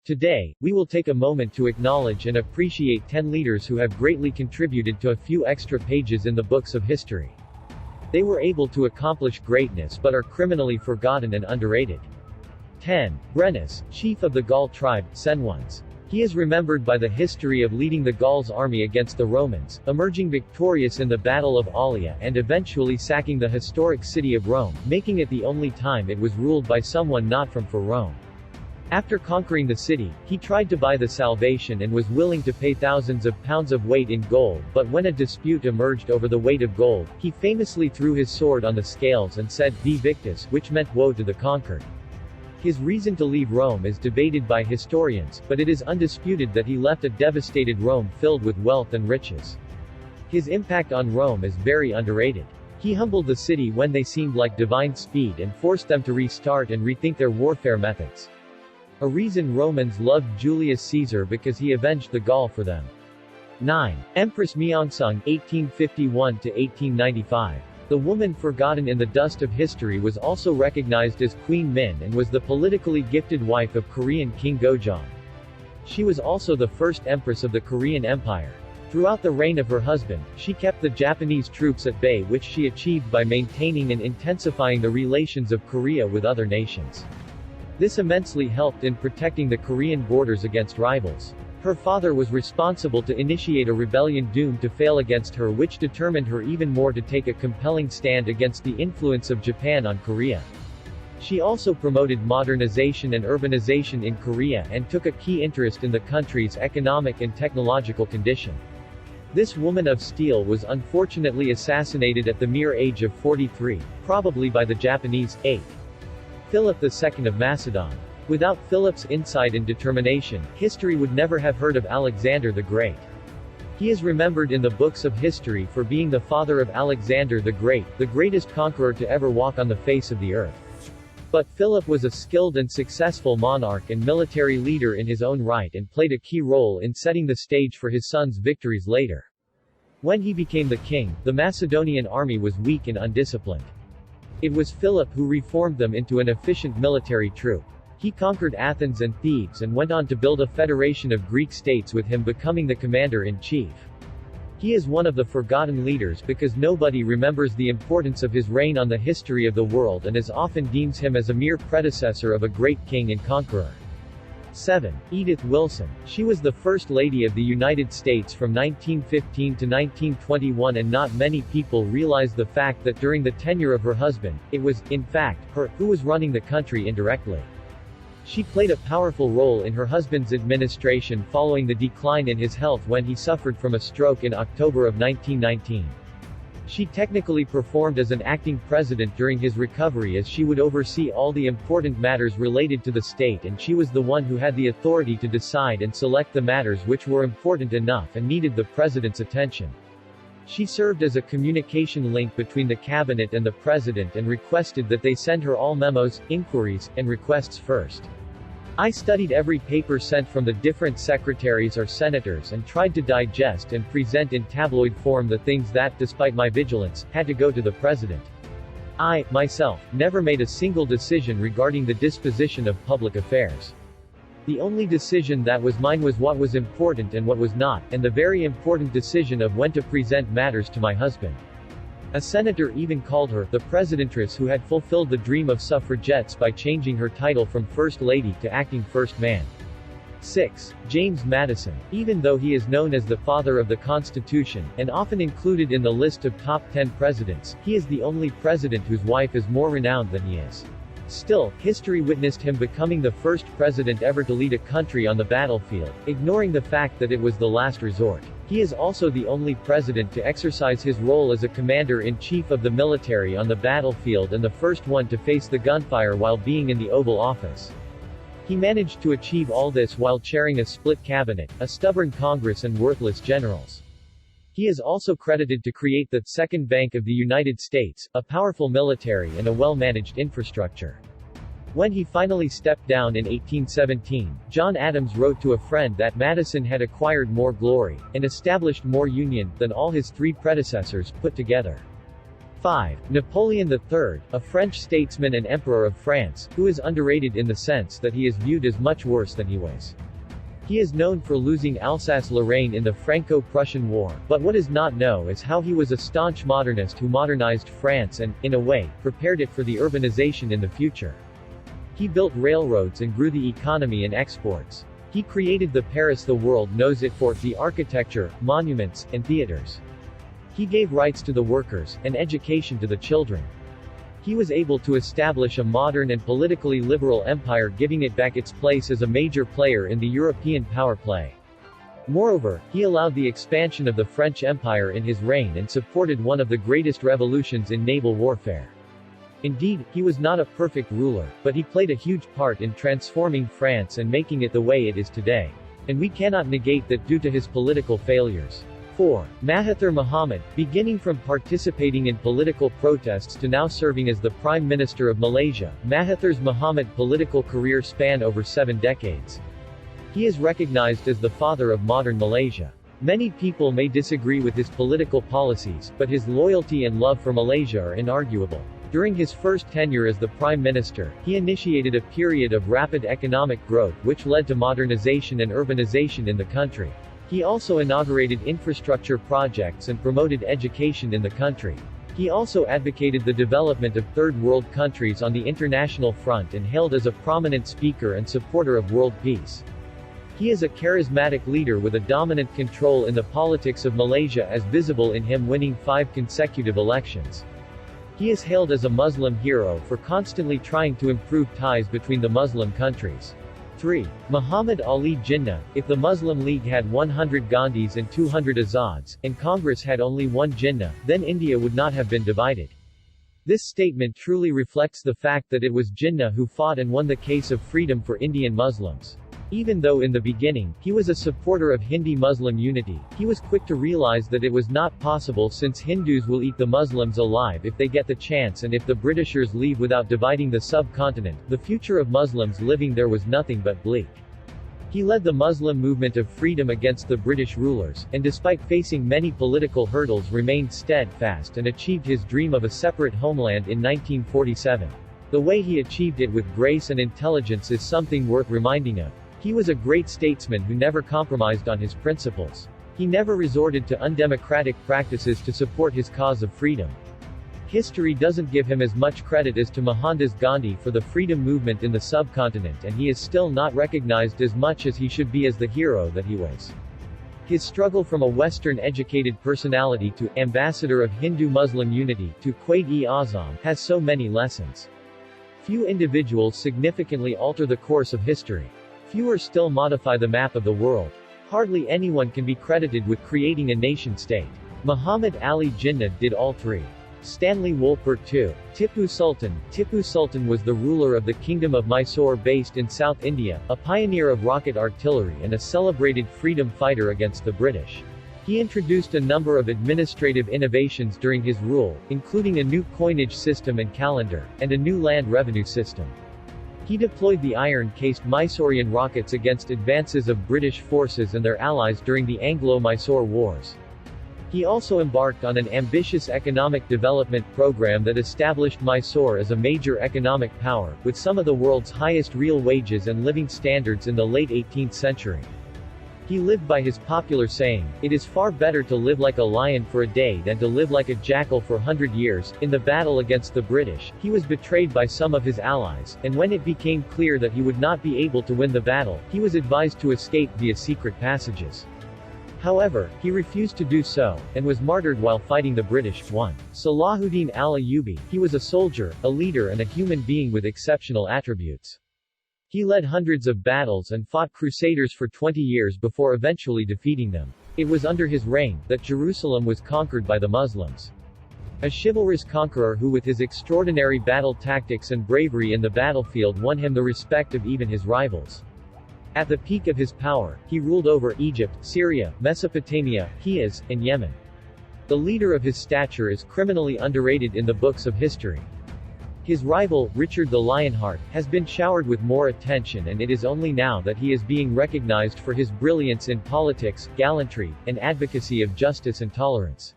Today, we will take a moment to acknowledge and appreciate 10 leaders who have greatly contributed to a few extra pages in the books of history. They were able to accomplish greatness but are criminally forgotten and underrated. 10. Brennus, chief of the Gaul tribe, Senones. He is remembered by the history of leading the Gauls' army against the Romans, emerging victorious in the Battle of Allia and eventually sacking the historic city of Rome, making it the only time it was ruled by someone not from Rome. After conquering the city, he tried to buy the salvation and was willing to pay thousands of pounds of weight in gold, but when a dispute emerged over the weight of gold, he famously threw his sword on the scales and said, Vae Victus, which meant woe to the conquered. His reason to leave Rome is debated by historians, but it is undisputed that he left a devastated Rome filled with wealth and riches. His impact on Rome is very underrated. He humbled the city when they seemed like divine speed and forced them to restart and rethink their warfare methods. A reason Romans loved Julius Caesar because he avenged the Gaul for them. 9. Empress Myeongseong, 1851–1895. The woman forgotten in the dust of history was also recognized as Queen Min and was the politically gifted wife of Korean King Gojong. She was also the first empress of the Korean Empire. Throughout the reign of her husband, she kept the Japanese troops at bay, which she achieved by maintaining and intensifying the relations of Korea with other nations. This immensely helped in protecting the Korean borders against rivals. Her father was responsible to initiate a rebellion doomed to fail against her, which determined her even more to take a compelling stand against the influence of Japan on Korea. She also promoted modernization and urbanization in Korea and took a key interest in the country's economic and technological condition. This woman of steel was unfortunately assassinated at the mere age of 43, probably by the Japanese. 8. Philip II of Macedon. Without Philip's insight and determination, history would never have heard of Alexander the Great. He is remembered in the books of history for being the father of Alexander the Great, the greatest conqueror to ever walk on the face of the earth. But Philip was a skilled and successful monarch and military leader in his own right and played a key role in setting the stage for his son's victories later. When he became the king, the Macedonian army was weak and undisciplined. It was Philip who reformed them into an efficient military troop. He conquered Athens and Thebes and went on to build a federation of Greek states, with him becoming the commander-in-chief. He is one of the forgotten leaders because nobody remembers the importance of his reign on the history of the world and as often deems him as a mere predecessor of a great king and conqueror. 7. Edith Wilson. She was the First Lady of the United States from 1915 to 1921, and not many people realize the fact that during the tenure of her husband, it was, in fact, her who was running the country indirectly. She played a powerful role in her husband's administration following the decline in his health when he suffered from a stroke in October of 1919. She technically performed as an acting president during his recovery, as she would oversee all the important matters related to the state, and she was the one who had the authority to decide and select the matters which were important enough and needed the president's attention. She served as a communication link between the cabinet and the president and requested that they send her all memos, inquiries, and requests first. I studied every paper sent from the different secretaries or senators and tried to digest and present in tabloid form the things that, despite my vigilance, had to go to the president. I, myself, never made a single decision regarding the disposition of public affairs. The only decision that was mine was what was important and what was not, and the very important decision of when to present matters to my husband. A senator even called her the presidentress who had fulfilled the dream of suffragettes by changing her title from First Lady to Acting First Man. 6. James Madison. Even though he is known as the father of the Constitution, and often included in the list of top 10 presidents, he is the only president whose wife is more renowned than he is. Still, history witnessed him becoming the first president ever to lead a country on the battlefield, ignoring the fact that it was the last resort. He is also the only president to exercise his role as a commander-in-chief of the military on the battlefield and the first one to face the gunfire while being in the Oval Office. He managed to achieve all this while chairing a split cabinet, a stubborn Congress, and worthless generals. He is also credited to create the Second Bank of the United States, a powerful military and a well-managed infrastructure. When he finally stepped down in 1817, John Adams wrote to a friend that Madison had acquired more glory, and established more union, than all his three predecessors, put together. 5. Napoleon III, a French statesman and Emperor of France, who is underrated in the sense that he is viewed as much worse than he was. He is known for losing Alsace-Lorraine in the Franco-Prussian War, but what is not known is how he was a staunch modernist who modernized France and, in a way, prepared it for the urbanization in the future. He built railroads and grew the economy and exports. He created the Paris the world knows it for, the architecture, monuments, and theaters. He gave rights to the workers, and education to the children. He was able to establish a modern and politically liberal empire, giving it back its place as a major player in the European power play. Moreover, he allowed the expansion of the French Empire in his reign and supported one of the greatest revolutions in naval warfare. Indeed, he was not a perfect ruler, but he played a huge part in transforming France and making it the way it is today. And we cannot negate that due to his political failures. 4. Mahathir Mohamad, beginning from participating in political protests to now serving as the Prime Minister of Malaysia, Mahathir's Mohamad political career spanned over 7 decades. He is recognized as the father of modern Malaysia. Many people may disagree with his political policies, but his loyalty and love for Malaysia are inarguable. During his first tenure as the Prime Minister, he initiated a period of rapid economic growth which led to modernization and urbanization in the country. He also inaugurated infrastructure projects and promoted education in the country. He also advocated the development of third world countries on the international front and hailed as a prominent speaker and supporter of world peace. He is a charismatic leader with a dominant control in the politics of Malaysia, as visible in him winning 5 consecutive elections. He is hailed as a Muslim hero for constantly trying to improve ties between the Muslim countries. 3. Muhammad Ali Jinnah. If the Muslim League had 100 Gandhis and 200 Azads, and Congress had only one Jinnah, then India would not have been divided. This statement truly reflects the fact that it was Jinnah who fought and won the case of freedom for Indian Muslims. Even though in the beginning, he was a supporter of Hindi-Muslim unity, he was quick to realize that it was not possible since Hindus will eat the Muslims alive if they get the chance, and if the Britishers leave without dividing the subcontinent, the future of Muslims living there was nothing but bleak. He led the Muslim movement of freedom against the British rulers, and despite facing many political hurdles remained steadfast and achieved his dream of a separate homeland in 1947. The way he achieved it with grace and intelligence is something worth reminding of. He was a great statesman who never compromised on his principles. He never resorted to undemocratic practices to support his cause of freedom. History doesn't give him as much credit as to Mohandas Gandhi for the freedom movement in the subcontinent, and he is still not recognized as much as he should be as the hero that he was. His struggle from a Western-educated personality to ambassador of Hindu-Muslim unity to Quaid-e-Azam has so many lessons. Few individuals significantly alter the course of history. Fewer still modify the map of the world. Hardly anyone can be credited with creating a nation-state. Muhammad Ali Jinnah did all 3. Stanley Wolpert II. Tipu Sultan. Tipu Sultan was the ruler of the Kingdom of Mysore based in South India, a pioneer of rocket artillery and a celebrated freedom fighter against the British. He introduced a number of administrative innovations during his rule, including a new coinage system and calendar, and a new land revenue system. He deployed the iron-cased Mysorean rockets against advances of British forces and their allies during the Anglo-Mysore Wars. He also embarked on an ambitious economic development program that established Mysore as a major economic power, with some of the world's highest real wages and living standards in the late 18th century. He lived by his popular saying, "It is far better to live like a lion for a day than to live like a jackal for 100 years." In the battle against the British, he was betrayed by some of his allies, and when it became clear that he would not be able to win the battle, he was advised to escape via secret passages. However, he refused to do so, and was martyred while fighting the British. 1. Salahuddin Al-Ayubi. He was a soldier, a leader and a human being with exceptional attributes. He led hundreds of battles and fought crusaders for 20 years before eventually defeating them. It was under his reign that Jerusalem was conquered by the Muslims. A chivalrous conqueror who with his extraordinary battle tactics and bravery in the battlefield won him the respect of even his rivals. At the peak of his power, he ruled over Egypt, Syria, Mesopotamia, Hejaz, and Yemen. The leader of his stature is criminally underrated in the books of history. His rival, Richard the Lionheart, has been showered with more attention, and it is only now that he is being recognized for his brilliance in politics, gallantry, and advocacy of justice and tolerance.